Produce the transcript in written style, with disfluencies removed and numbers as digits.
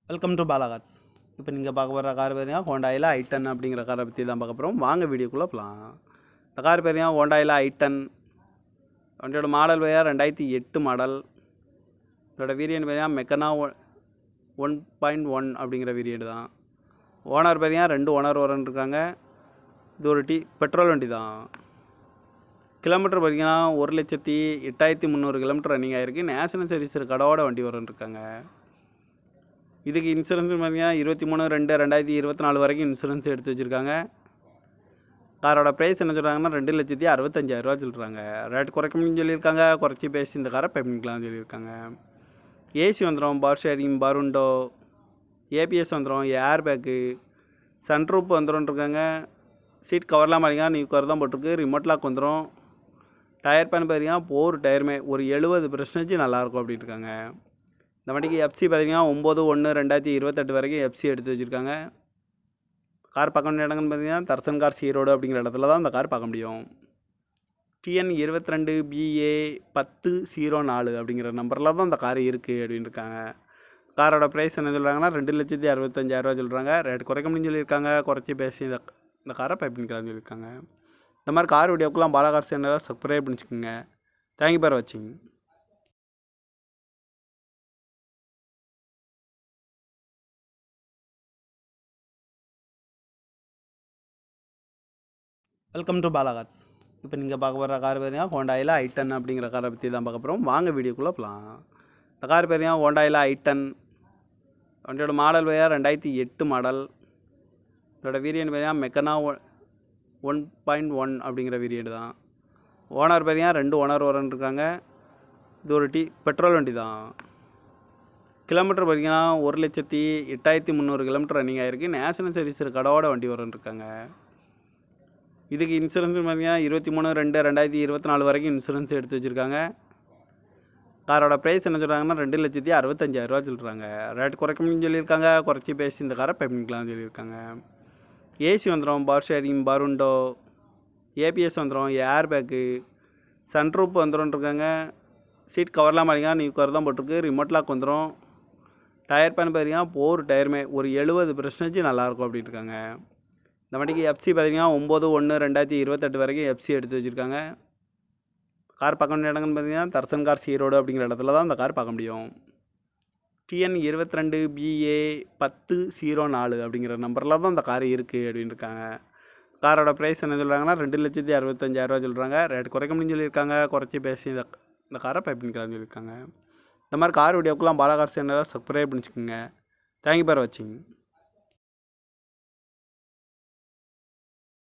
Welcome to Bala Cars. இப்போ நீங்கள் பார்க்க போகிற கார் பேருங்க ஹோண்டாயில் i10 அப்படிங்கிற காரை பற்றி தான் பார்க்க போகிறோம். வாங்க வீடியோக்குள்ளே போகலாம். இந்த கார் பேருங்க ஹோண்டாயில் i10. வண்டியோட மாடல் பேர் 2008 மாடல். இதோட வேரியன்ட் பேருங்க மெக்கனா 1.1 அப்படிங்கிற வேரியன்ட் தான். ஓனர் பேருங்க 2 ஓனர் இருக்காங்க. இது ஒரு பெட்ரோல் வண்டி தான். கிலோமீட்டர் பார்த்தீங்கன்னா 1,08,300 கிலோமீட்டர் ரன்னிங் ஆகிருக்கு. நேஷனல் சர்வீஸ் கடவோட வண்டி இருக்காங்க. இதுக்கு இன்சூரன்ஸ் பார்த்தீங்கன்னா 23/2/2024 வரைக்கும் இன்சூரன்ஸ் எடுத்து வச்சுருக்காங்க. காரோட ப்ரைஸ் என்ன சொல்கிறாங்கன்னா 2,65,000 சொல்கிறாங்க. ரேட் குறைக்கணும்னு சொல்லியிருக்காங்க. குறைச்சி பேசி இந்த காரை பேமெண்ட்லாம்னு சொல்லியிருக்காங்க. ஏசி வந்துடும், பவர் ஷேரிங், பருண்டோ, ஏபிஎஸ் வந்துடும், ஏர் பேக்கு, சன்ரூப் வந்துடும்ருக்காங்க. சீட் கவர்லாம் பார்த்தீங்கன்னா நியூ கவர் தான் போட்டிருக்கு. ரிமோட் லாக் வந்துடும். டயர் பேன் பார்த்தீங்கன்னா போர் டயருமே ஒரு 70% நல்லாயிருக்கும் அப்படின்னு இருக்காங்க. இந்த வண்டிக்கு எஃப்சி பார்த்தீங்கன்னா 9/1/2028 வரைக்கும் எஃப்சி எடுத்து வச்சுருக்காங்க. கார் பார்க்க வேண்டிய இடங்கள்னு பார்த்தீங்கன்னா தர்சன் கார்ஸ் ஈரோடு அப்படிங்கிற இடத்துல தான் இந்த கார் பார்க்க முடியும். TN 22BA1004 அப்படிங்கிற நம்பரில் தான் இந்த கார் இருக்குது அப்படின்னு இருக்காங்க. காரோட ப்ரைஸ் என்ன சொல்கிறாங்கன்னா 2,65,000 சொல்கிறாங்க. ரேட் குறைக்க முடியும்னு சொல்லியிருக்காங்க. குறைச்சி பேசி இந்த காரை பை பண்ணிக்கலாம்னு சொல்லியிருக்காங்க. இந்த மாதிரி கார் வீடியோக்கெல்லாம் பாலாகார் சேனலை சப்ஸ்கிரைப் பண்ணிச்சுக்கோங்க. தேங்க்யூ ஃபார் வாட்சிங். Welcome to Bala Cars. இப்போ நீங்கள் பார்க்க போகிற கார் பேருங்க ஹோண்டாயில் i10 அப்படிங்கிற காரை பற்றி தான் பார்க்க போகிறோம். வாங்க வீடியோக்குள்ளே போகலாம். இந்த கார் பேருங்க ஹோண்டாயில் i10. வண்டியோட மாடல் பேர் 2008 மாடல். இதோட வேரியன்ட் பேருங்க மெக்கனா 1.1 அப்படிங்கிற வேரியன்ட் தான். ஓனர் பேருங்க 2 ஓனர் இருக்காங்க. இது ஒரு பெட்ரோல் வண்டி தான். கிலோமீட்டர் பார்த்தீங்கன்னா 1,08,300 கிலோமீட்டர் ரன்னிங் ஆகிருக்கு. நேஷனல் சர்வீஸ் கடவோட வண்டி இருக்காங்க. இதுக்கு இன்சூரன்ஸ் பார்த்தீங்கன்னா 23/2/2024 வரைக்கும் இன்சூரன்ஸ் எடுத்து வச்சுருக்காங்க. காரோட ப்ரைஸ் என்ன சொல்கிறாங்கன்னா 2,65,000 சொல்கிறாங்க. ரேட் குறைக்கணும்னு சொல்லியிருக்காங்க. குறைச்சி பேசி இந்த காரை பேமெண்ட்லாம்னு சொல்லியிருக்காங்க. ஏசி வந்துடும், பவர் ஷேரிங், பருண்டோ, ஏபிஎஸ் வந்துடும், ஏர் பேக்கு, சன்ரூப் வந்துடும்ருக்காங்க. சீட் கவர்லாம் பார்த்தீங்கன்னா நியூ கவர் தான் போட்டிருக்கு. ரிமோட் லாக் வந்துடும். டயர் பேன் பார்த்தீங்கன்னா போர் டயருமே ஒரு 70% நல்லாயிருக்கும் அப்படின்னு இருக்காங்க. இந்த வண்டிக்கு எஃப்சி பார்த்தீங்கன்னா 9/1/2028 வரைக்கும் எஃப்சி எடுத்து வச்சுருக்காங்க. கார் பார்க்க வேண்டிய இடங்கள்னு பார்த்தீங்கன்னா தர்சன் கார்ஸ் ஈரோடு அப்படிங்கிற இடத்துல தான் இந்த கார் பார்க்க முடியும். TN 22BA1004 அப்படிங்கிற நம்பரில் தான் இந்த கார் இருக்குது அப்படின்னு இருக்காங்க. காரோட ப்ரைஸ் என்ன சொல்கிறாங்கன்னா 2,65,000 சொல்கிறாங்க. ரேட் குறைக்க முடியும்னு சொல்லியிருக்காங்க. குறைச்சி பேசி இந்த காரை பை பண்ணிக்கலாம்னு சொல்லியிருக்காங்க. இந்த மாதிரி கார் வீடியோக்கெல்லாம் பாலாகார் சேனலை சப்ஸ்கிரைப் பண்ணிச்சுக்கோங்க. தேங்க்யூ ஃபார் வாட்சிங்.